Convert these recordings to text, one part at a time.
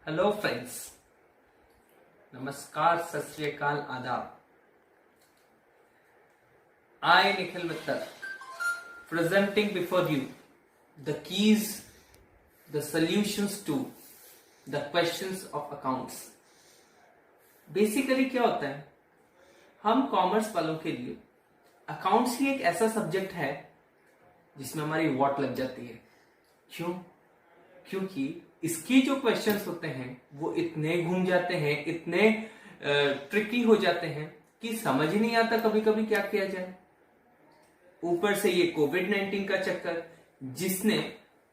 Hello friends, नमस्कार, सत श्री अकाल, आदाब। I, Nikhil Mittal, presenting before you the keys, the solutions to the questions of accounts. Basically क्या होता है, हम कॉमर्स वालों के लिए अकाउंट्स ही एक ऐसा सब्जेक्ट है जिसमें हमारी वॉट लग जाती है। क्योंकि इसकी जो क्वेश्चंस होते हैं वो इतने घूम जाते हैं, इतने ट्रिकी हो जाते हैं कि समझ ही नहीं आता कभी कभी क्या किया जाए। ऊपर से ये कोविड-19 का चक्कर जिसने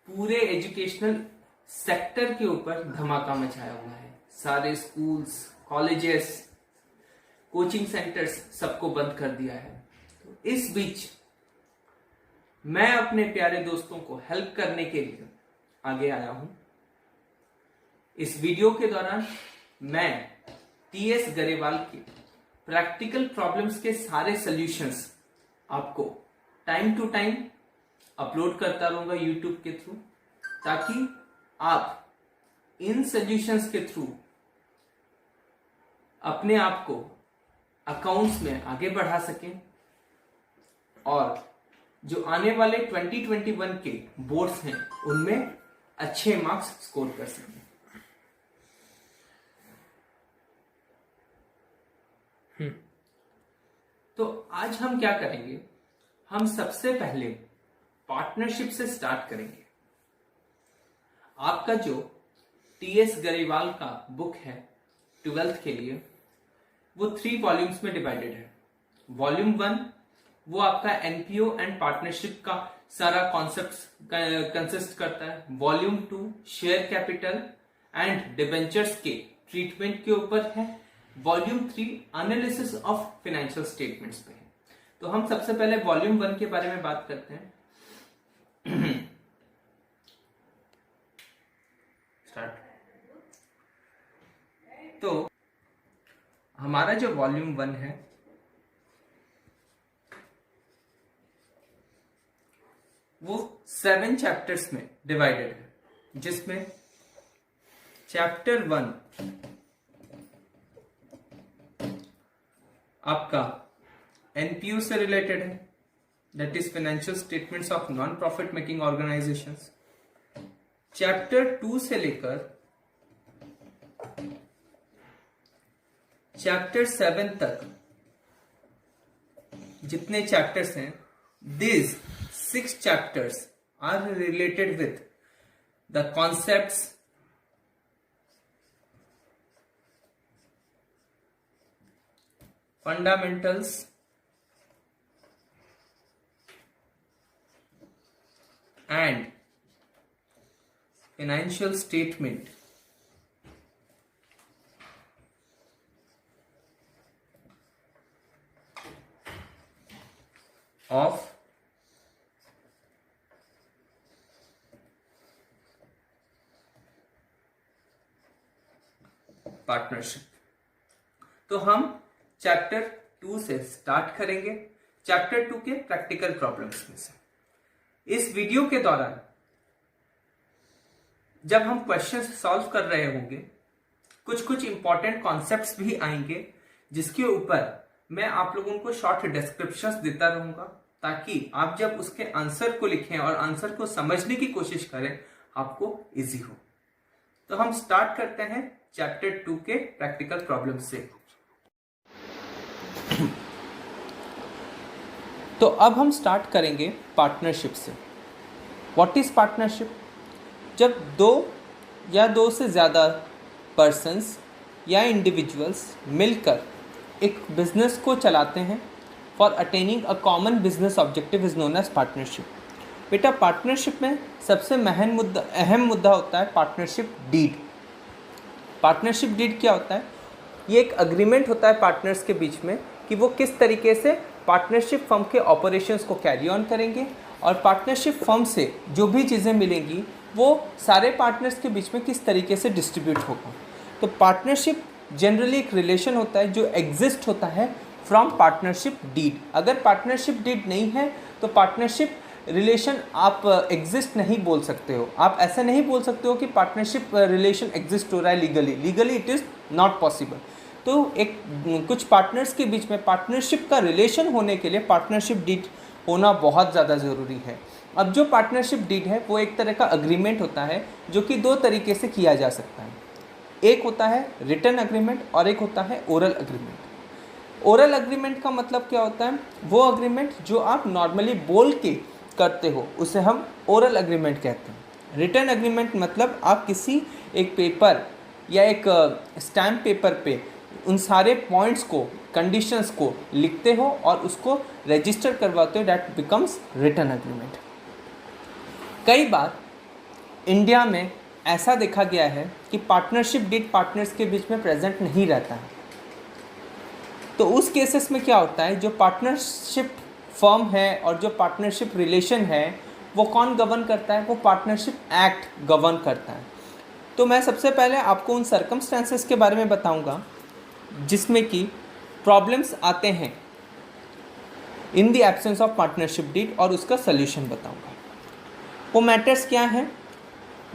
पूरे एजुकेशनल सेक्टर के ऊपर धमाका मचाया हुआ है। सारे स्कूल्स, कॉलेजेस, कोचिंग सेंटर्स सबको बंद कर दिया है। तो इस बीच मैं अपने प्यारे दोस्तों को हेल्प करने के लिए आगे आया हूं। इस वीडियो के दौरान मैं टीएस गरेवाल के प्रैक्टिकल प्रॉब्लम्स के सारे सॉल्यूशंस आपको टाइम टू टाइम अपलोड करता रहूंगा यूट्यूब के थ्रू, ताकि आप इन सॉल्यूशंस के थ्रू अपने आप को अकाउंट्स में आगे बढ़ा सकें और जो आने वाले 2021 के बोर्ड्स हैं उनमें अच्छे मार्क्स स्कोर कर सकें। तो आज हम क्या करेंगे, हम सबसे पहले पार्टनरशिप से स्टार्ट करेंगे। आपका जो टीएस गरेवाल का बुक है 12th के लिए, वो 3 वॉल्यूम्स में डिवाइडेड है। वॉल्यूम 1 वो आपका एनपीओ एंड पार्टनरशिप का सारा कॉन्सेप्ट कंसिस्ट करता है। Volume 2 share capital and debentures के ट्रीटमेंट के ऊपर है। Volume 3 analysis of financial statements पे है। तो हम सबसे पहले वॉल्यूम 1 के बारे में बात करते हैं। स्टार्ट। तो हमारा जो वॉल्यूम 1 है वो 7 चैप्टर्स में डिवाइडेड है, जिसमें चैप्टर 1 आपका एनपीओ से रिलेटेड है, that is financial statements of non profit making organisations. Chapter 2 से लेकर चैप्टर 7 तक जितने चैप्टर्स हैं, these 6 chapters are related with the concepts, fundamentals, and financial statement of partnership. तो हम चैप्टर 2 से स्टार्ट करेंगे, चैप्टर 2 के प्रैक्टिकल प्रॉब्लम्स में से। इस वीडियो के दौरान जब हम क्वेश्चंस सॉल्व कर रहे होंगे, कुछ इंपॉर्टेंट कॉन्सेप्ट्स भी आएंगे, जिसके ऊपर मैं आप लोगों को शॉर्ट डिस्क्रिप्शंस देता रहूंगा, ताकि आप जब उसके आंसर को लिखें और आंसर को समझने की कोशिश करें, आपको इजी हो। तो हम स्टार्ट करते हैं चैप्टर 2 के प्रैक्टिकल प्रॉब्लम से। तो अब हम स्टार्ट करेंगे पार्टनरशिप से। What is partnership? जब 2 या 2 से ज़्यादा पर्सन्स या इंडिविजुअल्स मिलकर एक बिजनेस को चलाते हैं for attaining a common business objective is known as partnership. बेटा, पार्टनरशिप में सबसे अहम मुद्दा होता है पार्टनरशिप डीड। पार्टनरशिप डीड क्या होता है? ये एक अग्रीमेंट होता है पार्टनर्स के बीच में कि वो किस तरीके से पार्टनरशिप फर्म के ऑपरेशंस को कैरी ऑन करेंगे, और पार्टनरशिप फर्म से जो भी चीज़ें मिलेंगी वो सारे पार्टनर्स के बीच में किस तरीके से डिस्ट्रीब्यूट होगा। तो पार्टनरशिप जनरली एक रिलेशन होता है जो एग्जिस्ट होता है फ्रॉम पार्टनरशिप डीड। अगर पार्टनरशिप डीड नहीं है तो पार्टनरशिप रिलेशन आप एग्जिस्ट नहीं बोल सकते हो। आप ऐसा नहीं बोल सकते हो कि पार्टनरशिप रिलेशन एग्जिस्ट हो रहा है legally it is not possible. तो एक कुछ पार्टनर्स के बीच में पार्टनरशिप का रिलेशन होने के लिए पार्टनरशिप डीड होना बहुत ज़्यादा ज़रूरी है। अब जो पार्टनरशिप डीड है वो एक तरह का अग्रीमेंट होता है जो कि दो तरीके से किया जा सकता है। एक होता है रिटन अग्रीमेंट और एक होता है ओरल अग्रीमेंट। ओरल अग्रीमेंट का मतलब क्या होता है? वो अग्रीमेंट जो आप नॉर्मली बोल के करते हो उसे हम ओरल अग्रीमेंट कहते हैं। रिटन अग्रीमेंट मतलब आप किसी एक पेपर या एक स्टैम्प पेपर पे उन सारे पॉइंट्स को, कंडीशंस को लिखते हो और उसको रजिस्टर करवाते हो, दैट बिकम्स रिटन अग्रीमेंट। कई बार इंडिया में ऐसा देखा गया है कि पार्टनरशिप डीड पार्टनर्स के बीच में प्रेजेंट नहीं रहता है। तो उस केसेस में क्या होता है, जो पार्टनरशिप फर्म है और जो पार्टनरशिप रिलेशन है वो कौन गवर्न करता है? वो पार्टनरशिप एक्ट गवर्न करता है। तो मैं सबसे पहले आपको उन सर्कमस्टेंसेस के बारे में बताऊंगा जिसमें कि प्रॉब्लम्स आते हैं in the absence of partnership deed और उसका सल्यूशन बताऊंगा। वो मैटर्स क्या हैं?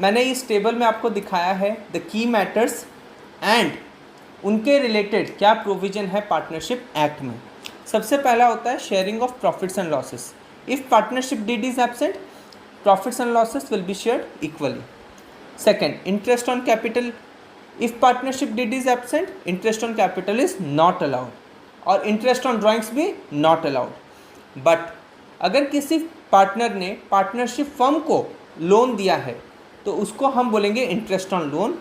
मैंने इस टेबल में आपको दिखाया है द की मैटर्स एंड उनके रिलेटेड क्या प्रोविजन है पार्टनरशिप एक्ट में। सबसे पहला होता है sharing of profits and losses. If partnership deed is absent, profits and losses will be shared equally. Second, interest on capital. If partnership deed is absent, interest on capital is not allowed और interest on drawings भी not allowed. But अगर किसी partner ने partnership firm को loan दिया है तो उसको हम बोलेंगे इंटरेस्ट ऑन लोन।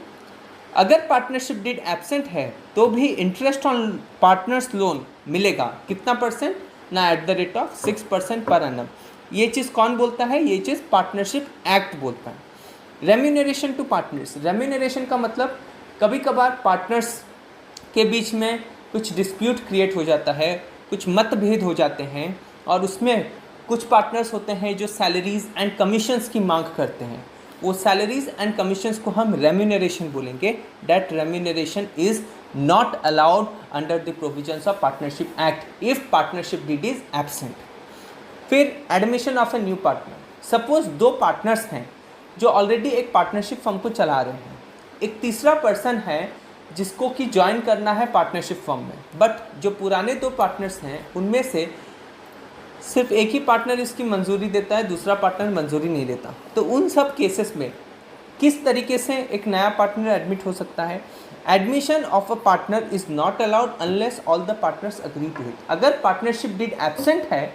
अगर पार्टनरशिप डीड एब्सेंट है तो भी इंटरेस्ट ऑन पार्टनर्स लोन मिलेगा। कितना परसेंट? ना eight the rate of 6% per annum. ये चीज़ कौन बोलता है? ये चीज़ पार्टनरशिप एक्ट बोलता है। Remuneration to partners. रेम्यूनरेशन का मतलब कभी कभार पार्टनर्स के बीच में कुछ डिस्प्यूट क्रिएट हो जाता है, कुछ मतभेद हो जाते हैं और उसमें कुछ पार्टनर्स होते हैं जो सैलरीज एंड कमीशंस की मांग करते हैं। वो सैलरीज एंड कमीशंस को हम रेम्यूनरेशन बोलेंगे। That remuneration is not allowed under the provisions of partnership act if partnership deed is absent. फिर admission of a new partner. Suppose दो पार्टनर्स हैं जो ऑलरेडी एक पार्टनरशिप फर्म को चला रहे हैं, एक तीसरा पर्सन है जिसको कि ज्वाइन करना है पार्टनरशिप फर्म में, बट जो पुराने दो पार्टनर्स हैं उनमें से सिर्फ एक ही पार्टनर इसकी मंजूरी देता है, दूसरा पार्टनर मंजूरी नहीं देता। तो उन सब केसेस में किस तरीके से एक नया पार्टनर एडमिट हो सकता है? Admission of a partner is not allowed unless all the partners agree to it. अगर पार्टनरशिप डीड एब्सेंट है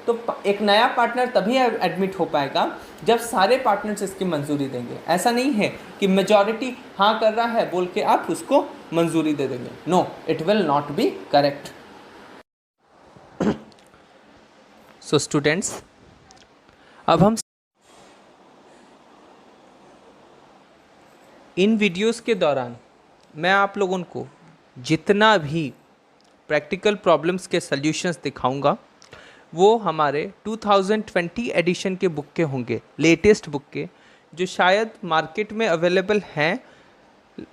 तो एक नया पार्टनर तभी एडमिट हो पाएगा जब सारे पार्टनर्स इसकी मंजूरी देंगे। ऐसा नहीं है कि मेजॉरिटी हाँ कर रहा है बोल के आप उसको मंजूरी दे देंगे। No, it will not be correct. So students, अब हम इन वीडियोस के दौरान मैं आप लोगों को जितना भी प्रैक्टिकल प्रॉब्लम्स के सल्यूशंस दिखाऊंगा वो हमारे 2020 एडिशन के बुक के होंगे, लेटेस्ट बुक के, जो शायद मार्केट में अवेलेबल हैं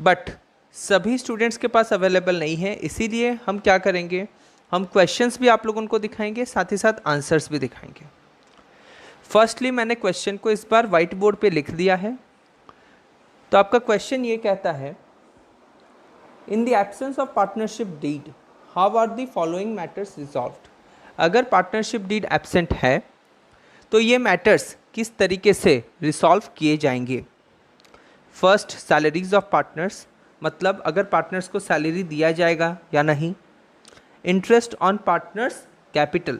बट सभी स्टूडेंट्स के पास अवेलेबल नहीं है। इसीलिए हम क्या करेंगे, हम क्वेश्चंस भी आप लोगों को दिखाएंगे, साथ ही साथ आंसर्स भी दिखाएंगे। फर्स्टली मैंने क्वेश्चन को इस बार वाइट बोर्ड पे लिख दिया है। तो आपका क्वेश्चन ये कहता है, in the absence of partnership deed how are the following matters resolved. अगर पार्टनरशिप डीड एब्सेंट है तो ये मैटर्स किस तरीके से रिसॉल्व किए जाएंगे। फर्स्ट, सैलरीज ऑफ पार्टनर्स, मतलब अगर पार्टनर्स को सैलरी दिया जाएगा या नहीं। Interest on partners capital,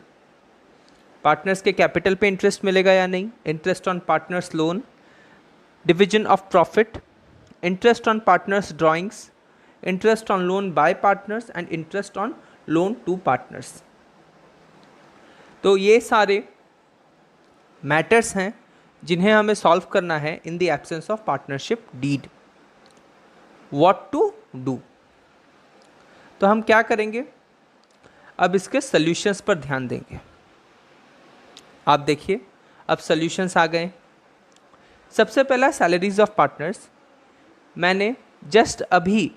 partners के कैपिटल पे इंटरेस्ट मिलेगा या नहीं। Interest on partners loan. Division of profit. Interest on partners drawings. Interest on loan by partners and interest on loan to partners. तो ये सारे मैटर्स हैं जिन्हें हमें सॉल्व करना है in the absence of partnership deed. What to do, तो हम क्या करेंगे, अब इसके सॉल्यूशंस पर ध्यान देंगे। आप देखिए, अब सॉल्यूशंस आ गए। सबसे पहला सैलरीज ऑफ पार्टनर्स। मैंने जस्ट अभी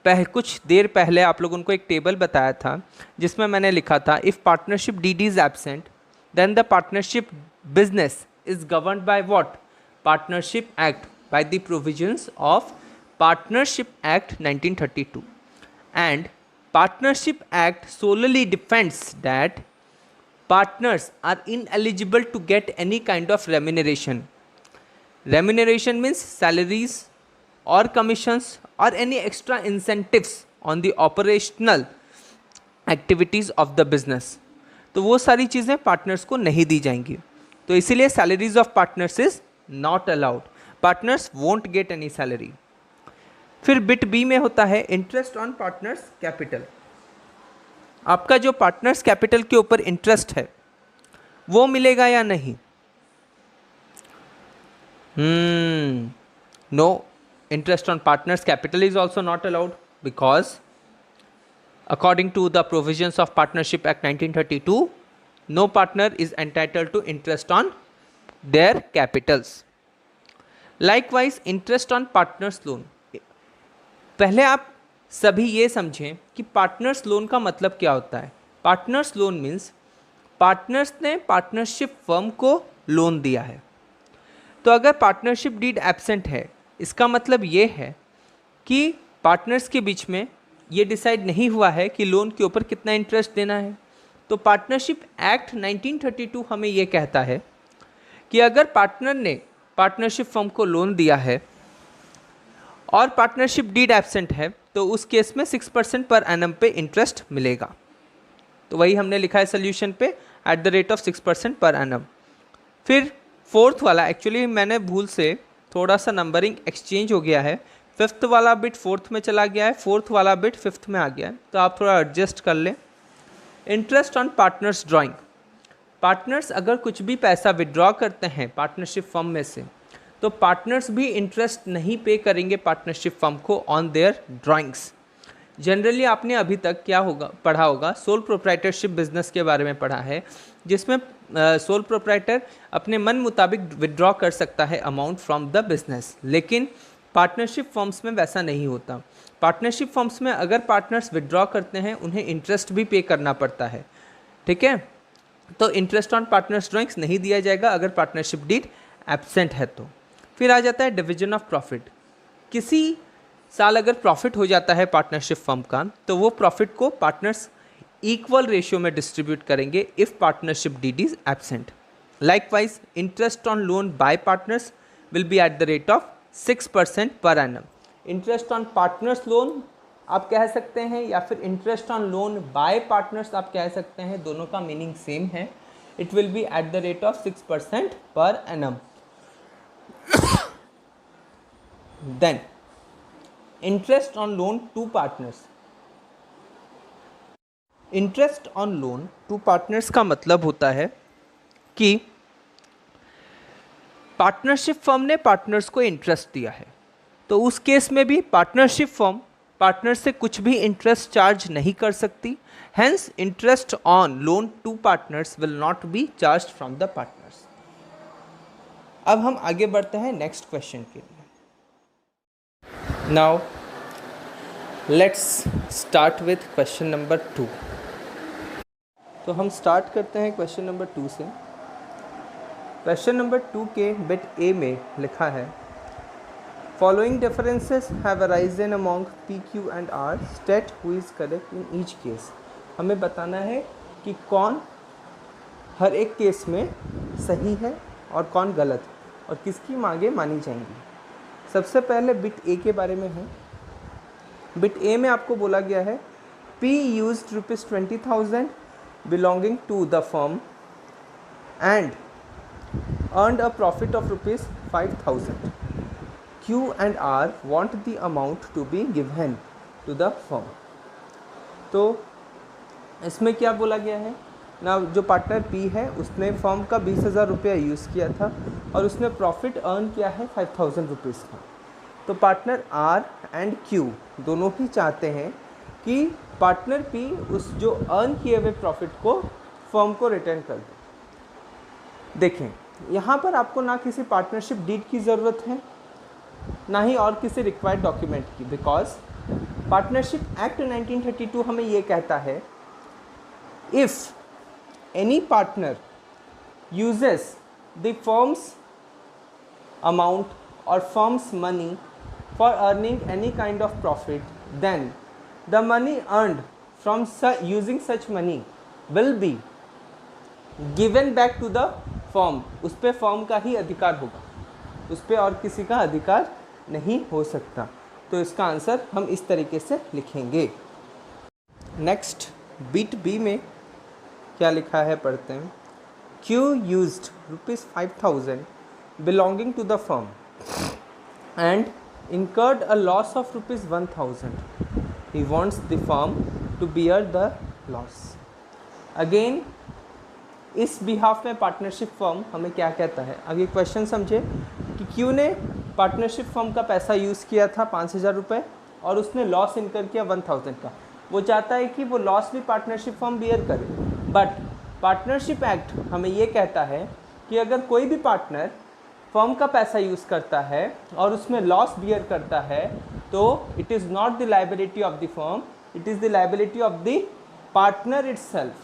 कुछ देर पहले आप लोगों को एक टेबल बताया था जिसमें मैंने लिखा था, if partnership deed is absent then the partnership business is governed by what? Partnership Act, by the provisions of Partnership Act 1932. And Partnership Act solely defends that partners are ineligible to get any kind of remuneration. Remuneration means salaries or commissions or any extra incentives on the operational activities of the business. तो वो सारी चीज़ें partners को नहीं दी जाएंगी, तो इसीलिए salaries of partners is not allowed. Partners won't get any salary. फिर बिट बी में होता है इंटरेस्ट ऑन पार्टनर्स कैपिटल. आपका जो पार्टनर्स कैपिटल के ऊपर इंटरेस्ट है वो मिलेगा या नहीं? No, interest on partners capital is also not allowed because according to the provisions of Partnership Act 1932, no partner is entitled to interest on their capitals. Likewise, interest on partners loan. पहले आप सभी ये समझें कि partners loan का मतलब क्या होता है. पार्टनर्स लोन मीन्स पार्टनर्स ने पार्टनरशिप फर्म को लोन दिया है. तो अगर पार्टनरशिप डीड एब्सेंट है, इसका मतलब ये है कि पार्टनर्स के बीच में ये डिसाइड नहीं हुआ है कि लोन के ऊपर कितना इंटरेस्ट देना है. तो पार्टनरशिप एक्ट 1932 हमें ये कहता है कि अगर पार्टनर ने पार्टनरशिप फर्म को लोन दिया है और पार्टनरशिप डीड एब्सेंट है तो उस केस में 6% पर एनम पे इंटरेस्ट मिलेगा. तो वही हमने लिखा है सोल्यूशन पे eight the rate of 6% per annum. फिर फोर्थ वाला, एक्चुअली मैंने भूल से थोड़ा सा नंबरिंग एक्सचेंज हो गया है. फिफ्थ वाला बिट फोर्थ में चला गया है, फोर्थ वाला बिट फिफ्थ में आ गया है, तो आप थोड़ा एडजस्ट कर लें. Interest on partners drawing. Partners अगर कुछ भी पैसा विड्रॉ करते हैं पार्टनरशिप फर्म में से तो पार्टनर्स भी इंटरेस्ट नहीं पे करेंगे पार्टनरशिप फर्म को ऑन देयर ड्राइंग्स. जनरली आपने अभी तक क्या पढ़ा होगा, सोल प्रोप्राइटरशिप बिजनेस के बारे में पढ़ा है, जिसमें सोल प्रोप्राइटर अपने मन मुताबिक विड्रॉ कर सकता है अमाउंट फ्रॉम द बिजनेस. लेकिन पार्टनरशिप फर्म्स में वैसा नहीं होता. पार्टनरशिप फर्म्स में अगर पार्टनर्स विड्रॉ करते हैं उन्हें इंटरेस्ट भी पे करना पड़ता है. ठीक है, तो इंटरेस्ट ऑन पार्टनर्स ड्राइंग्स नहीं दिया जाएगा अगर पार्टनरशिप डीड एब्सेंट है. तो फिर आ जाता है डिवीजन ऑफ प्रॉफिट. किसी साल अगर प्रॉफिट हो जाता है पार्टनरशिप फर्म का तो वो प्रॉफिट को पार्टनर्स इक्वल रेशियो में डिस्ट्रीब्यूट करेंगे if partnership deed is absent. Likewise interest on loan by partners will be at the rate of 6% per annum. Interest on partners loan आप कह सकते हैं या फिर interest on loan by partners आप कह सकते हैं, दोनों का मीनिंग सेम है. It will be at the rate of 6% per annum. Then interest on loan to partners. Interest on loan to partners का मतलब होता है कि पार्टनरशिप फर्म ने पार्टनर्स को इंटरेस्ट दिया है, तो उस केस में भी पार्टनरशिप फर्म पार्टनर से कुछ भी इंटरेस्ट चार्ज नहीं कर सकती. Hence interest on loan to partners will not be charge from the partners. अब हम आगे बढ़ते हैं नेक्स्ट क्वेश्चन के लिए. Now let's start with question number 2. तो हम स्टार्ट करते हैं क्वेश्चन नंबर 2 से. क्वेश्चन नंबर 2 के बिट ए में लिखा है following differences have arisen among P Q and R, state who is correct in each case. हमें बताना है कि कौन हर एक केस में सही है और कौन गलत और किसकी मांगे मानी जाएंगी. सबसे पहले बिट ए के बारे में है. बिट ए में आपको बोला गया है P used ₹20,000 belonging to the firm and earned a profit of ₹5,000. Q and R want the amount to be given to the firm. तो इसमें क्या बोला गया है ना, जो पार्टनर P है उसने फर्म का 20,000 रुपया यूज़ किया था और उसने प्रॉफिट अर्न किया है 5,000 रुपीज़ का. तो पार्टनर R एंड Q दोनों ही चाहते हैं कि पार्टनर P उस जो अर्न किए हुए प्रॉफिट को फर्म को रिटर्न कर दे. देखें, यहाँ पर आपको ना किसी पार्टनरशिप डीड की ज़रूरत है ना ही और किसी रिक्वायर्ड डॉक्यूमेंट की, बिकॉज पार्टनरशिप एक्ट 1932 हमें ये कहता है if any partner uses the firm's amount or firm's money for earning any kind of profit, then the money earned from using such money will be given back to the firm. उस पे firm का ही अधिकार होगा, उस पे और किसी का अधिकार नहीं हो सकता। तो इसका आंसर हम इस तरीके से लिखेंगे। नेक्स्ट बिट बी में क्या लिखा है पढ़ते हैं। Q used ₹5,000 belonging to the firm and incurred a loss of ₹1,000. He wants the firm to bear the loss. Again, इस बिहाफ में पार्टनरशिप फर्म हमें क्या कहता है। अब ये क्वेश्चन समझे कि क्यू ने पार्टनरशिप फर्म का पैसा यूज़ किया था 5,000 रुपये और उसने लॉस इनकर किया 1,000 का। वो चाहता है कि वो लॉस भी पार्टनरशिप फर्म बियर करे, बट पार्टनरशिप एक्ट हमें ये कहता है कि अगर कोई भी पार्टनर फर्म का पैसा यूज़ करता है और उसमें लॉस बियर करता है तो it is not the liability of the firm, it is the liability of the partner itself.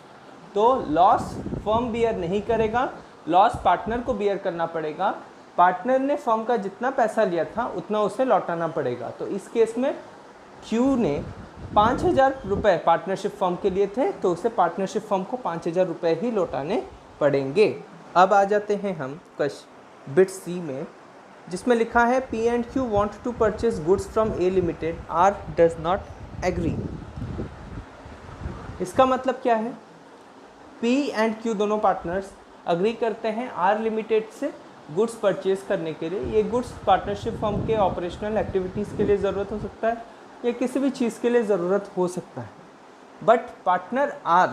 तो लॉस फर्म बियर नहीं करेगा, लॉस पार्टनर को बियर करना पड़ेगा। पार्टनर ने फर्म का जितना पैसा लिया था उतना उसे लौटाना पड़ेगा। तो इस केस में क्यू ने 5,000 रुपये पार्टनरशिप फर्म के लिए थे तो उसे पार्टनरशिप फर्म को 5,000 रुपये ही लौटाने पड़ेंगे। अब आ जाते हैं हम क्वेश्चन बिट सी में, जिसमें लिखा है P and Q want to purchase goods from A limited, R does not agree. इसका मतलब क्या है, पी एंड क्यू दोनों पार्टनर्स अग्री करते हैं आर लिमिटेड से गुड्स परचेज करने के लिए। ये गुड्स पार्टनरशिप फर्म के ऑपरेशनल एक्टिविटीज़ के लिए ज़रूरत हो सकता है या किसी भी चीज़ के लिए ज़रूरत हो सकता है, बट पार्टनर आर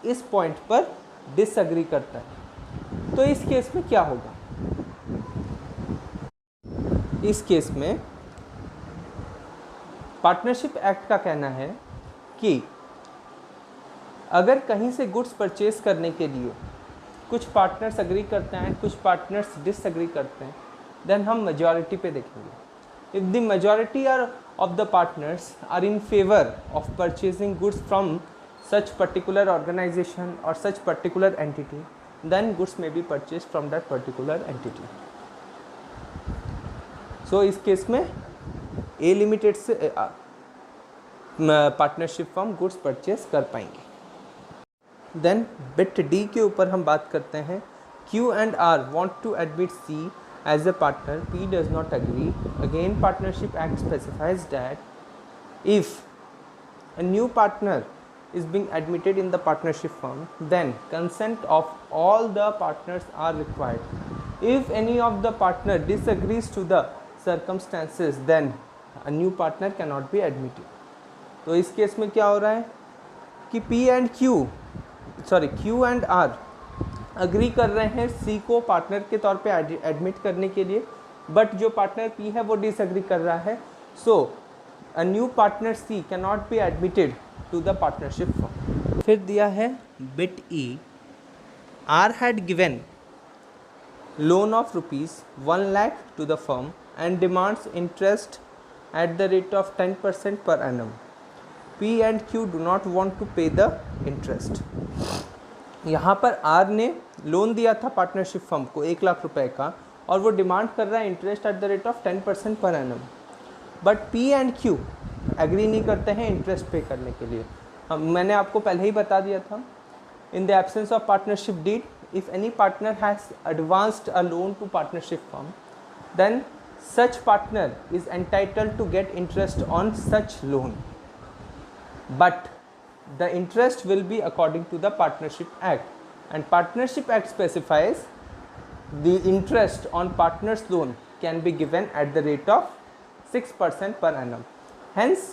इस पॉइंट पर डिसएग्री करता है। तो इस केस में क्या होगा, इस केस में पार्टनरशिप एक्ट का कहना है कि अगर कहीं से गुड्स परचेज करने के लिए कुछ पार्टनर्स अग्री करते हैं, कुछ पार्टनर्स डिसएग्री करते हैं, देन हम मेजॉरिटी पे देखेंगे। If the majority are of the partners are in favor of purchasing goods from such particular organization or such particular entity, then goods may be purchased from that particular entity. So इस case में A limited से partnership firm goods purchase कर पाएंगे। Then bit D के ऊपर हम बात करते हैं। Q and R want to admit C as a partner, P does not agree. Again, Partnership Act specifies that if a new partner is being admitted in the partnership firm, then consent of all the partners are required. If any of the partner disagrees to the circumstances, then a new partner cannot be admitted. तो इस case में क्या हो रहा है कि Q and R agree कर रहे हैं सी को पार्टनर के तौर पे एडमिट करने के लिए, बट जो पार्टनर पी है वो डिसएग्री कर रहा है। So a new partner C can not be admitted to the partnership firm. फिर दिया है bit E, R had given loan of ₹1 lakh to the firm and demands interest at the rate of 10% per annum. P and Q do not want to pay the interest. यहाँ पर are ने loan दिया था partnership firm को 1 लाख रुपए का और वो डिमांड कर रहा है interest at the rate of 10% per annum, but P and Q agree नहीं करते हैं इंटरेस्ट पे करने के लिए। मैंने आपको पहले ही बता दिया था, in the absence of partnership deed, if any partner has advanced a loan to partnership firm, then such partner is entitled to get interest on such loan, but the interest will be according to the Partnership Act, and Partnership Act specifies the interest on partners loan can be given at the rate of 6% per annum. Hence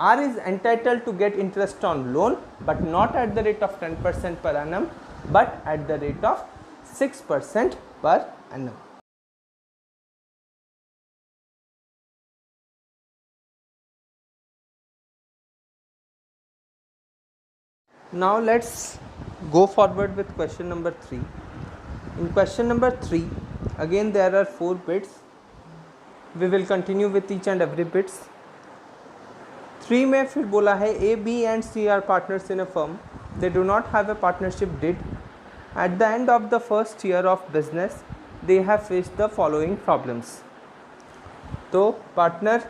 R is entitled to get interest on loan but not at the rate of 10% per annum but at the rate of 6% per annum. Now let's go forward with question number 3. In question number 3, again there are 4 bits. We will continue with each and every bits. 3 में फिर बोला है A, B and C are partners in a firm. They do not have a partnership deed. At the end of the first year of business, they have faced the following problems. तो partner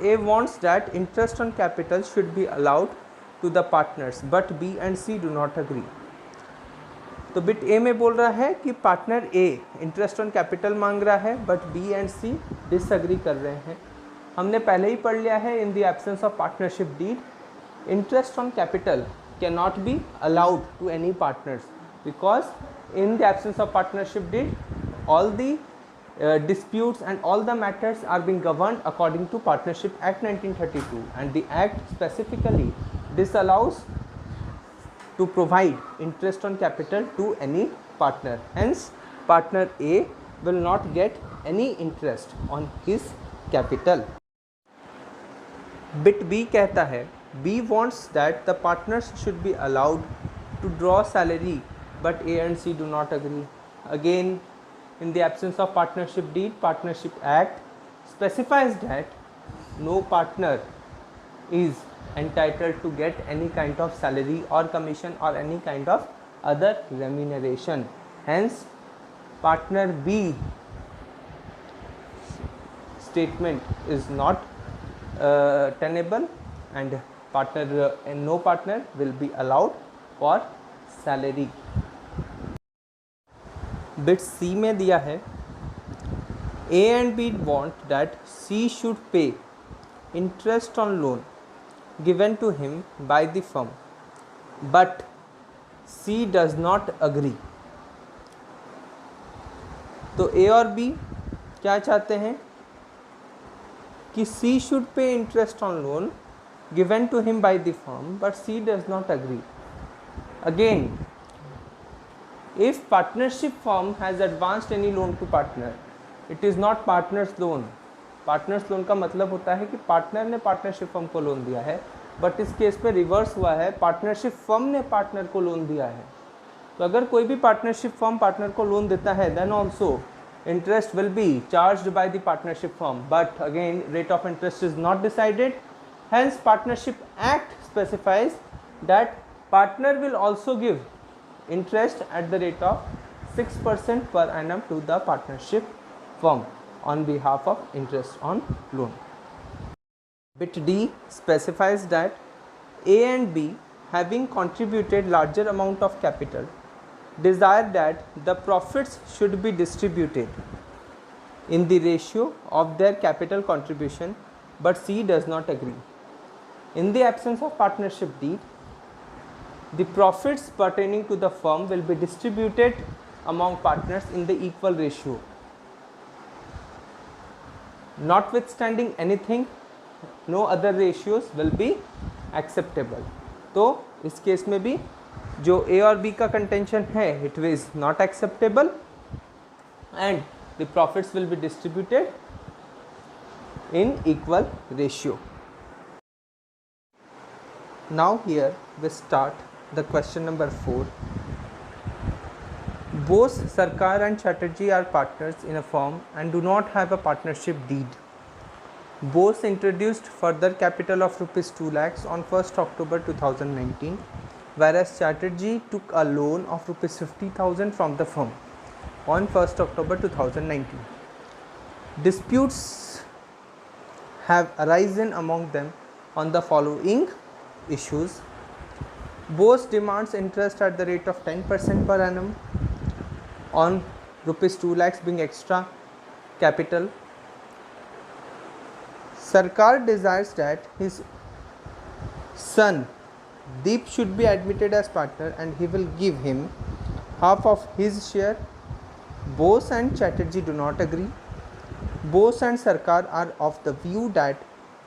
A wants that interest on capital should be allowed to the partners, but B and C do not agree. तो bit A में बोल रहा है कि partner A interest on capital मांग रहा है, but B and C disagree कर रहे हैं. हमने पहले ही पढ़ लिया है in the absence of partnership deed, interest on capital can not be allowed to any partners because in the absence of partnership deed all the disputes and all the matters are being governed according to Partnership Act 1932, and the act specifically disallows to provide interest on capital to any partner. Hence, partner A will not get any interest on his capital. Bit B कहता है B wants that the partners should be allowed to draw salary, but A and C do not agree. Again, in the absence of partnership deed, Partnership Act specifies that no partner is entitled to get any kind of salary or commission or any kind of other remuneration. Hence, partner B statement is not tenable, and no partner will be allowed for salary. Bit C में दिया है A and B want that C should pay interest on loan given to him by the firm, but C does not agree. तो A और B क्या चाहते हैं कि C should pay interest on loan given to him by the firm, but C does not agree. Again, if partnership firm has advanced any loan to partner, it is not partners loan. partners loan का मतलब होता है कि partner ने partnership firm को loan दिया है, but इस केस में रिवर्स हुआ है, पार्टनरशिप फर्म ने पार्टनर को लोन दिया है. तो अगर कोई भी पार्टनरशिप फर्म पार्टनर को लोन देता है, then also interest will be charged by the partnership firm, but again rate of interest is not decided. Hence partnership act specifies that partner will also give interest at the rate of 6% per annum to the partnership firm on behalf of interest on loan. Bit D specifies that A and B, having contributed larger amount of capital, desire that the profits should be distributed in the ratio of their capital contribution, but C does not agree. In the absence of partnership deed, the profits pertaining to the firm will be distributed among partners in the equal ratio. Notwithstanding anything, no other ratios will be acceptable. तो इस case में भी जो A और B का contention है, it is not acceptable, and the profits will be distributed in equal ratio. Now here we start the question number 4. Both Sarkar and Chatterjee are partners in a firm and do not have a partnership deed. Bose introduced further capital of rupees 2 lakhs on 1st October 2019, whereas Chatterjee took a loan of rupees 50,000 from the firm on 1st October 2019. Disputes have arisen among them on the following issues. Bose demands interest at the rate of 10% per annum on rupees 2 lakhs being extra capital. Sarkar desires that his son Deep should be admitted as partner and he will give him half of his share. Bose and Chatterjee do not agree. Bose and Sarkar are of the view that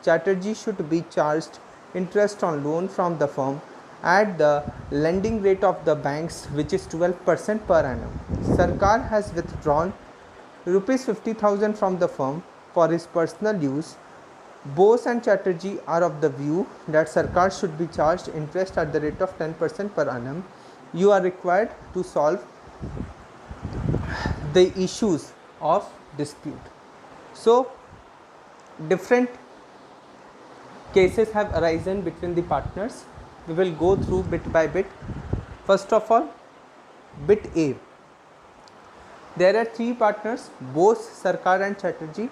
Chatterjee should be charged interest on loan from the firm at the lending rate of the banks, which is 12% per annum. Sarkar has withdrawn rupees 50,000 from the firm for his personal use. Bose and Chatterjee are of the view that Sarkar should be charged interest at the rate of 10% per annum. You are required to solve the issues of dispute. So, different cases have arisen between the partners. We will go through bit by bit. First of all, bit A. There are three partners, Bose, Sarkar and Chatterjee.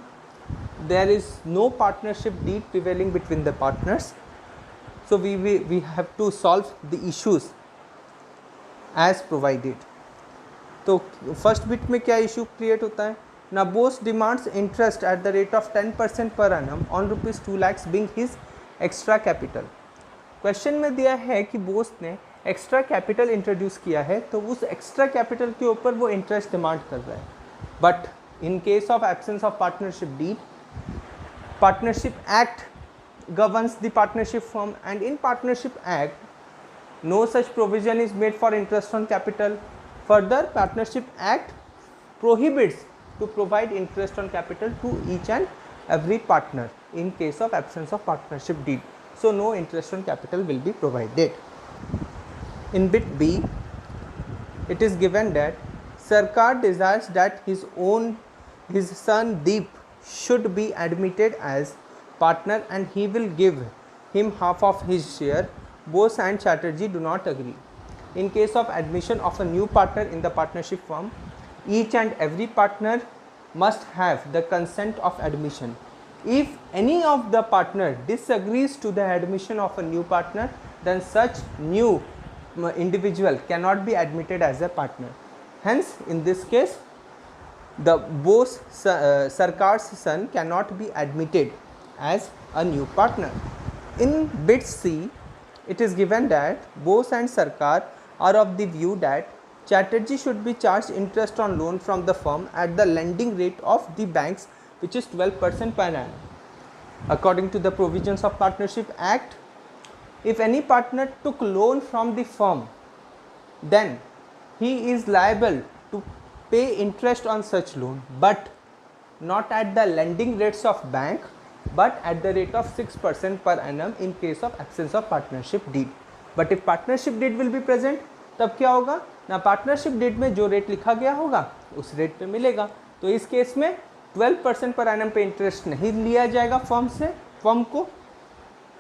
There is no partnership deed prevailing between the partners. So we have to solve the issues as provided. तो first bit में क्या issue create होता है ना, Bose demands interest at the rate of 10% per annum on ₹2 lakhs being his extra capital. Question में दिया है कि बोस ने एक्स्ट्रा कैपिटल इंट्रोड्यूस किया है तो उस एक्स्ट्रा कैपिटल के ऊपर वो इंटरेस्ट डिमांड कर रहा है। But in case of absence of partnership deed, partnership act governs the partnership firm, and in partnership act no such provision is made for interest on capital. Further, partnership act prohibits to provide interest on capital to each and every partner in case of absence of partnership deed. So no interest on capital will be provided. In bit B, it is given that Sarkar desires that his son Deep should be admitted as partner and he will give him half of his share. Bose and Chatterjee do not agree. In case of admission of a new partner in the partnership firm, each and every partner must have the consent of admission. If any of the partner disagrees to the admission of a new partner, then such new individual cannot be admitted as a partner. Hence, in this case, the Bose Sarkar's son cannot be admitted as a new partner. In bit C, it is given that Bose and Sarkar are of the view that Chatterjee should be charged interest on loan from the firm at the lending rate of the banks, which is 12% per annum. According to the provisions of Partnership Act, if any partner took loan from the firm, then he is liable to pay interest on such loan, but not at the lending rates of bank, but at the rate of 6% per annum in case of absence of partnership deed. But if partnership deed will be present, तब क्या होगा ना, partnership date में जो rate लिखा गया होगा उस रेट पे मिलेगा। तो इस केस में 12% पर एनम पे इंटरेस्ट नहीं लिया जाएगा फर्म को,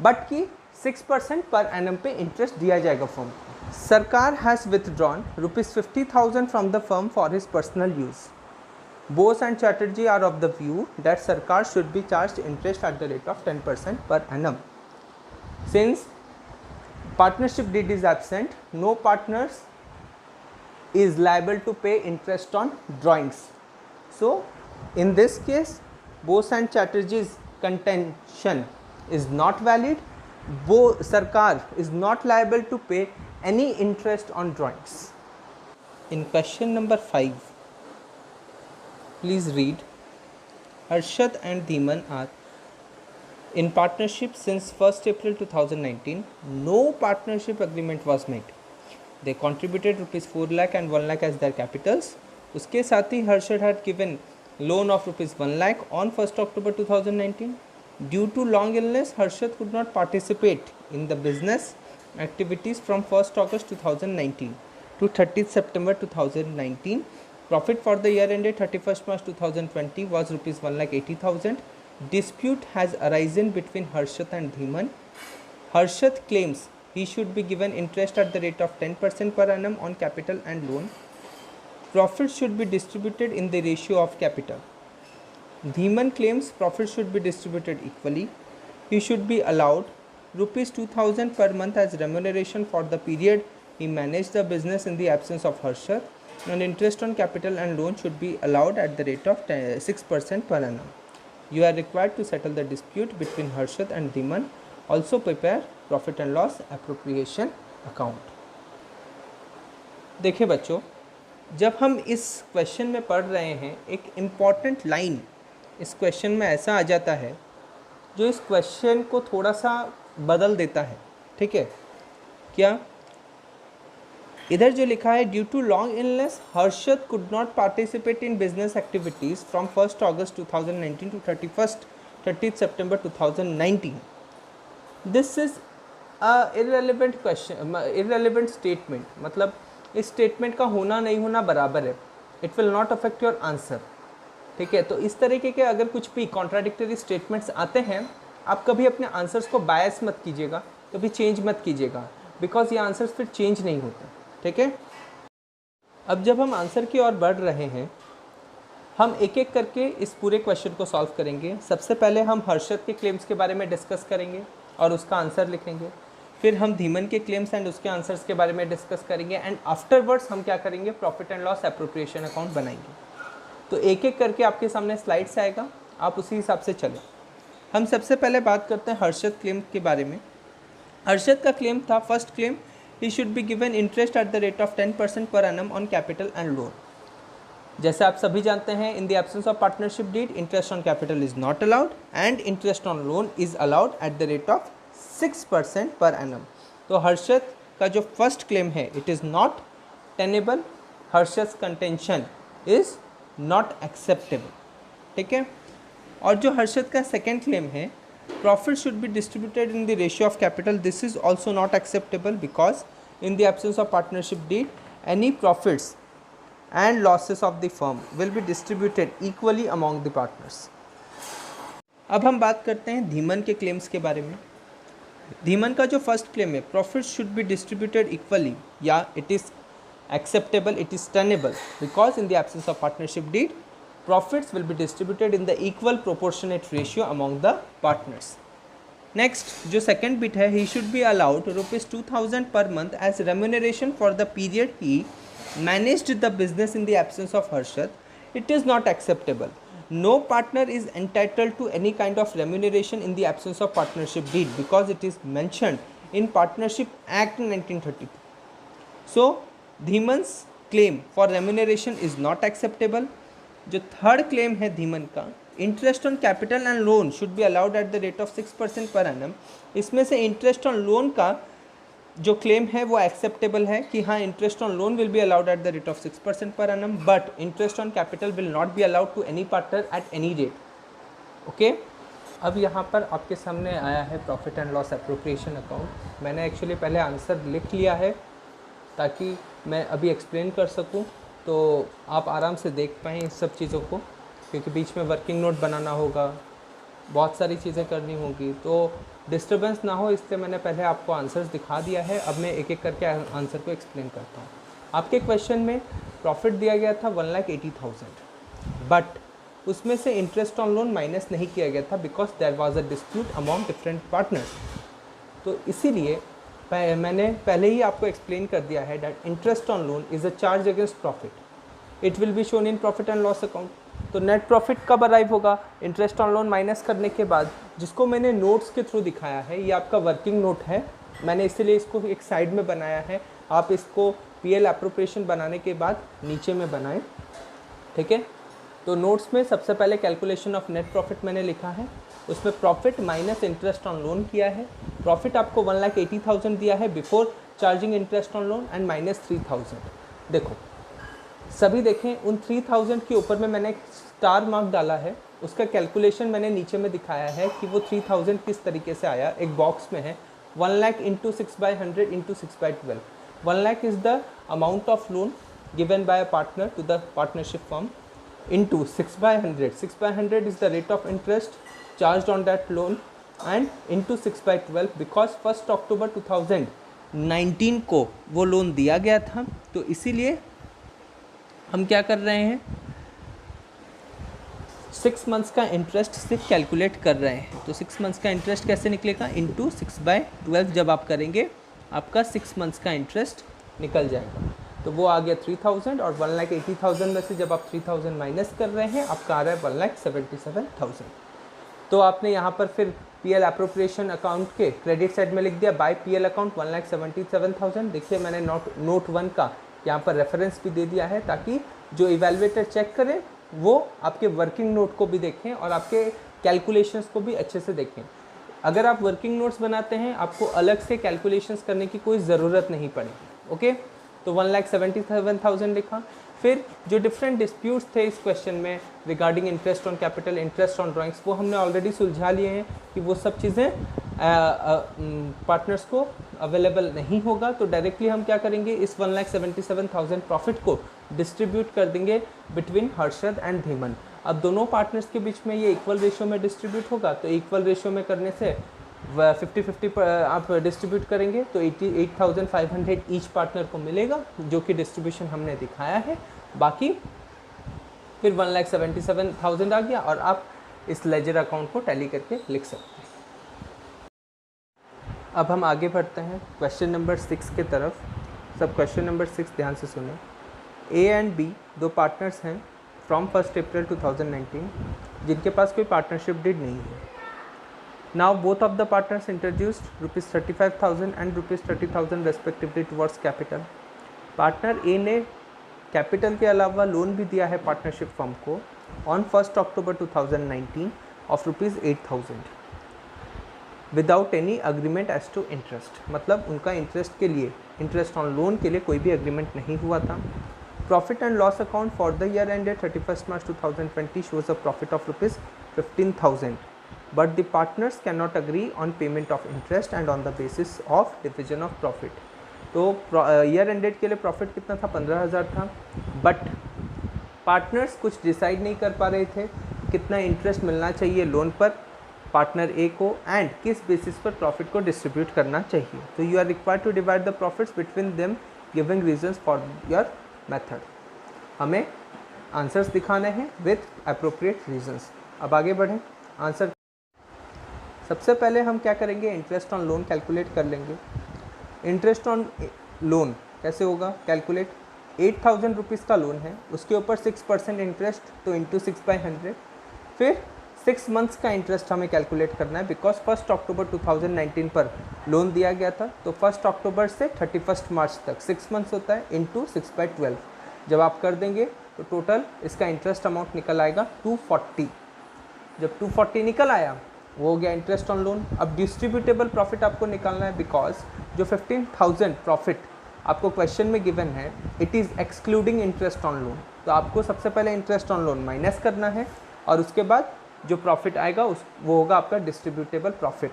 बट कि 6% पर एनम पे इंटरेस्ट दिया जाएगा फर्म को। सरकार has withdrawn ₹50,000 from the firm for his personal use. Bose and Chatterjee are of the view that Sarkar should be charged interest at the rate of 10% per annum. Since partnership deed is absent, no partners is liable to pay interest on drawings. So, in this case, Bose and Chatterjee's contention is not valid. Sarkar is not liable to pay any interest on drawings. In question number 5, please read. Harshad and Dhiman are in partnership since 1st April 2019. No partnership agreement was made. They contributed ₹4 lakh and 1 lakh as their capitals. उसके साथ ही Harshad had given loan of ₹1 lakh on 1st October 2019. Due to long illness, Harshad could not participate in the business activities from 1st August 2019 to 30th September 2019. Profit for the year ended 31st March 2020 was ₹1,80,000. Dispute has arisen between Harshad and Dhiman. Harshad claims he should be given interest at the rate of 10% per annum on capital and loan. Profit should be distributed in the ratio of capital. Dhiman claims profit should be distributed equally. He should be allowed ₹2,000 per month as remuneration for the period he managed the business in the absence of Harshad, and interest on capital and loan should be allowed at the rate of 6% per annum. You are required to settle the dispute between Harshad and Dhiman. Also prepare profit and loss appropriation account. देखिए बच्चों, जब हम इस question में पढ़ रहे हैं, एक इम्पॉर्टेंट लाइन इस क्वेश्चन में ऐसा आ जाता है जो इस क्वेश्चन को थोड़ा सा बदल देता है। ठीक है, क्या इधर जो लिखा है, due to long illness Harshad could not participate in business activities from 1st August 2019 to 30th September 2019. This is irrelevant question, irrelevant statement, मतलब इस स्टेटमेंट का होना नहीं होना बराबर है। It will not affect your answer. ठीक है, तो इस तरीके के अगर कुछ भी कॉन्ट्राडिक्टरी स्टेटमेंट्स आते हैं, आप कभी अपने आंसर्स को बायस मत कीजिएगा, कभी चेंज मत कीजिएगा, बिकॉज ये आंसर्स फिर चेंज नहीं होते। ठीक है। अब जब हम आंसर की ओर बढ़ रहे हैं, हम एक एक करके इस पूरे क्वेश्चन को सॉल्व करेंगे। सबसे पहले हम हर्षद के क्लेम्स के बारे में डिस्कस करेंगे और उसका आंसर लिखेंगे। फिर हम धीमन के क्लेम्स एंड उसके आंसर्स के बारे में डिस्कस करेंगे एंड आफ्टरवर्ड्स हम क्या करेंगे, profit and loss appropriation account बनाएंगे। तो एक एक करके आपके सामने स्लाइड्स आएगा, आप उसी हिसाब से चलें। हम सबसे पहले बात करते हैं हर्षद क्लेम के बारे में। हर्षद का क्लेम था, first claim, he should be given interest at the rate of 10% per annum on capital and loan. जैसे आप सभी जानते हैं, in the absence of partnership deed interest on capital is not allowed and interest on loan is allowed at the rate of 6% per annum. तो हर्षद का जो first claim है, it is not tenable, Harshad contention is not acceptable, ठीक है। और जो हर्षद का second claim है, profit should be distributed in the ratio of capital, this is also not acceptable because in the absence of partnership deed any profits and losses of the firm will be distributed equally among the partners. अब हम बात करते हैं धीमन के claims के बारे में। धीमन का जो फर्स्ट क्लेम है, profit should be distributed equally, या it is acceptable, it is tenable because in the absence of partnership deed profits will be distributed in the equal proportionate ratio among the partners. Next जो second bit है, he should be allowed ₹2000 per month as remuneration for the period he managed the business in the absence of Harshad. It is not acceptable. No partner is entitled to any kind of remuneration in the absence of partnership deed because it is mentioned in Partnership Act 1932. So, Dhiman's claim for remuneration is not acceptable. जो third claim है धीमन का, interest on capital and loan should be allowed at the rate of 6% per annum. इसमें से interest on loan का जो claim है वो acceptable है कि हाँ, interest on loan will be allowed at the rate of 6% per annum, but interest on capital will not be allowed to any partner at any rate, okay. अब यहाँ पर आपके सामने आया है profit and loss appropriation account. मैंने actually पहले answer लिख लिया है ताकि मैं अभी एक्सप्लेन कर सकूँ, तो आप आराम से देख पाएँ इस सब चीज़ों को, क्योंकि बीच में वर्किंग नोट बनाना होगा, बहुत सारी चीज़ें करनी होगी, तो डिस्टर्बेंस ना हो इसलिए मैंने पहले आपको आंसर्स दिखा दिया है। अब मैं एक एक करके आंसर को एक्सप्लेन करता हूँ। आपके क्वेश्चन में प्रॉफिट दिया गया था 1,80,000, बट उसमें से इंटरेस्ट ऑन लोन माइनस नहीं किया गया था because there was a dispute among different partners. तो इसीलिए मैंने पहले ही आपको एक्सप्लेन कर दिया है that interest on loan is a charge against profit, it will be shown in profit and loss account. तो नेट प्रॉफिट कब अराइव होगा, इंटरेस्ट ऑन लोन माइनस करने के बाद, जिसको मैंने नोट्स के थ्रू दिखाया है। ये आपका वर्किंग नोट है, मैंने इसीलिए इसको एक साइड में बनाया है। आप इसको पीएल एप्रोप्रिएशन बनाने के बाद नीचे में बनाएं, ठीक है। तो नोट्स में सबसे पहले कैलकुलेशन ऑफ नेट प्रॉफिट मैंने लिखा है, उसमें profit minus interest on loan किया है। प्रॉफिट आपको 1,80,000 दिया है before charging interest on loan and minus 3,000। देखो सभी देखें, उन 3,000 के ऊपर में मैंने एक स्टार मार्क डाला है, उसका कैलकुलेशन मैंने नीचे में दिखाया है कि वो 3,000 किस तरीके से आया। एक बॉक्स में है 1 lakh into 6/100 into 6/12। 1 lakh is the amount of loan given by a partner to the partnership firm into 6/100। 6/100 is the rate of interest charge on that loan and into 6/12 because 1 October 2019 को वो लोन दिया गया था। तो इसीलिए हम क्या कर रहे हैं, 6 मंथ्स का इंटरेस्ट से कैलकुलेट कर रहे हैं। तो 6 मंथ्स का इंटरेस्ट कैसे निकलेगा, इंटू 6/12 जब आप करेंगे आपका 6 मंथ्स का इंटरेस्ट निकल जाएगा। तो वो आ गया 3,000 और 1,80,000 में से जब आप 3,000 माइनस कर रहे हैं आपका आ रहा है 1,77,000। तो आपने यहाँ पर फिर पीएल एप्रोप्रिएशन अकाउंट के क्रेडिट साइड में लिख दिया बाय पीएल अकाउंट 1,77,000। देखिए मैंने नोट 1 का यहाँ पर रेफरेंस भी दे दिया है ताकि जो इवैल्यूएटर चेक करें वो आपके वर्किंग नोट को भी देखें और आपके कैलकुलेशंस को भी अच्छे से देखें। अगर आप वर्किंग नोट्स बनाते हैं आपको अलग से कैलकुलेशंस करने की कोई ज़रूरत नहीं पड़ेगी, ओके। तो 1,77,000 लिखा। फिर जो डिफरेंट डिस्प्यूट्स थे इस क्वेश्चन में regarding interest on capital, interest on drawings, वो हमने ऑलरेडी सुलझा लिए हैं कि वो सब चीज़ें पार्टनर्स को अवेलेबल नहीं होगा। तो डायरेक्टली हम क्या करेंगे, इस 1,77,000 प्रॉफिट को डिस्ट्रीब्यूट कर देंगे बिटवीन हर्षद एंड धीमन। अब दोनों पार्टनर्स के बीच में ये इक्वल रेशियो में डिस्ट्रीब्यूट होगा, तो इक्वल रेशियो में करने से 50-50 आप डिस्ट्रीब्यूट करेंगे तो 88,500 ईच पार्टनर को मिलेगा, जो कि डिस्ट्रीब्यूशन हमने दिखाया है। बाकी फिर 1,77,000 आ गया और आप इस लेजर अकाउंट को टैली करके लिख सकते हैं। अब हम आगे बढ़ते हैं क्वेश्चन नंबर 6 के तरफ। सब क्वेश्चन नंबर 6 ध्यान से सुने। ए एंड बी दो पार्टनर्स हैं फ्रॉम 1 अप्रैल 2019 जिनके पास कोई पार्टनरशिप डीड नहीं है। Now both of the partners introduced ₹35,000 and ₹30,000 respectively towards capital. Partner A ने कैपिटल के अलावा लोन भी दिया है पार्टनरशिप फर्म को on 1 October 2019 of ₹8,000 without any agreement as to interest. मतलब उनका इंटरेस्ट के लिए, इंटरेस्ट ऑन लोन के लिए कोई भी अग्रीमेंट नहीं हुआ था। Profit and loss account for the year ended 31 March 2020 shows a profit of ₹15,000 but the partners cannot agree on payment of interest and on the basis of division of profit। तो year ended के लिए profit कितना था? 15,000 था, but partners कुछ decide नहीं कर पा रहे थे कितना इंटरेस्ट मिलना चाहिए लोन पर पार्टनर ए को एंड किस बेसिस पर प्रॉफिट को डिस्ट्रीब्यूट करना चाहिए। तो you are required to divide the profits between them giving reasons for your method. हमें आंसर्स दिखाने हैं विथ अप्रोप्रिएट रीजंस। अब आगे बढ़ें आंसर। सबसे पहले हम क्या करेंगे? इंटरेस्ट ऑन लोन कैलकुलेट कर लेंगे। इंटरेस्ट ऑन लोन कैसे होगा कैलकुलेट? 8,000 रुपीज़ का लोन है, उसके ऊपर 6% इंटरेस्ट, तो इंटू 6/100। फिर 6 मंथ्स का इंटरेस्ट हमें कैलकुलेट करना है बिकॉज 1 अक्टूबर 2019 पर लोन दिया गया था, तो 1 अक्टूबर से 31 मार्च तक 6 मंथ्स होता है इंटू 6/12। जब आप कर देंगे तो टोटल इसका इंटरेस्ट अमाउंट निकल आएगा 240। जब 240 निकल आया वो हो गया इंटरेस्ट ऑन लोन। अब डिस्ट्रीब्यूटेबल प्रॉफिट आपको निकालना है बिकॉज जो 15,000 प्रॉफिट आपको क्वेश्चन में गिवन है it is excluding interest on loan. तो आपको सबसे पहले इंटरेस्ट ऑन लोन माइनस करना है और उसके बाद जो प्रॉफिट आएगा वो होगा आपका डिस्ट्रीब्यूटेबल प्रॉफिट।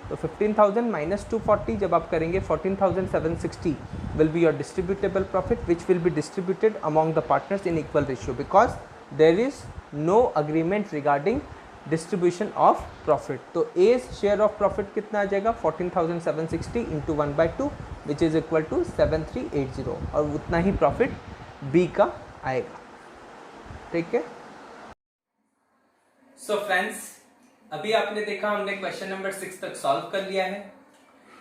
तो 15,000 माइनस 240 जब आप करेंगे 14,760 will be your distributable profit which will be distributed among the partners in equal ratio because there is no agreement regarding distribution of profit. तो ए शेयर ऑफ प्रॉफिट कितना आ जाएगा? 14,760 into 1/2 which is equal to 7,380 और उतना ही profit B का आएगा। ठीक है। सो फ्रेंड्स, अभी आपने देखा हमने क्वेश्चन नंबर 6 तक सॉल्व कर लिया है।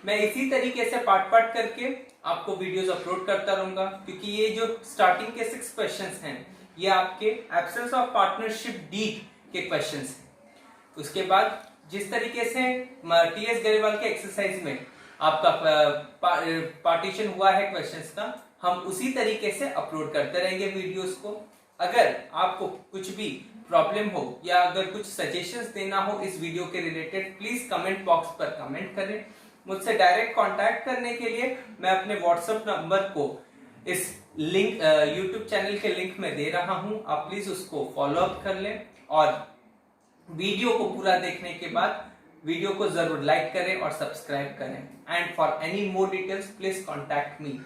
मैं इसी तरीके से पार्ट करके आपको वीडियोस अपलोड करता रहूंगा क्योंकि ये जो स्टार्टिंग के 6 क्वेश्चंस हैं ये आपके एब्सेंस ऑफ पार्टनरशिप डीड के क्वेश्चंस हैं। उसके बाद जिस तरीके से टीएस गरेवाल के एक्सरसाइज में आपका पार्टीशन हुआ है क्वेश्चंस का, हम उसी तरीके से अपलोड करते रहेंगे वीडियोस को। अगर आपको कुछ भी प्रॉब्लम हो या अगर कुछ सजेशंस देना हो इस वीडियो के रिलेटेड, प्लीज कमेंट बॉक्स पर कमेंट करें। मुझसे डायरेक्ट कांटेक्ट करने के लिए मैं अपने व्हाट्सएप नंबर को इस लिंक यूट्यूब चैनल के लिंक में दे रहा हूं, आप प्लीज उसको फॉलो अप कर लें और वीडियो को पूरा देखने के बाद वीडियो को जरूर लाइक करें और सब्सक्राइब करें। And for any more details please contact me.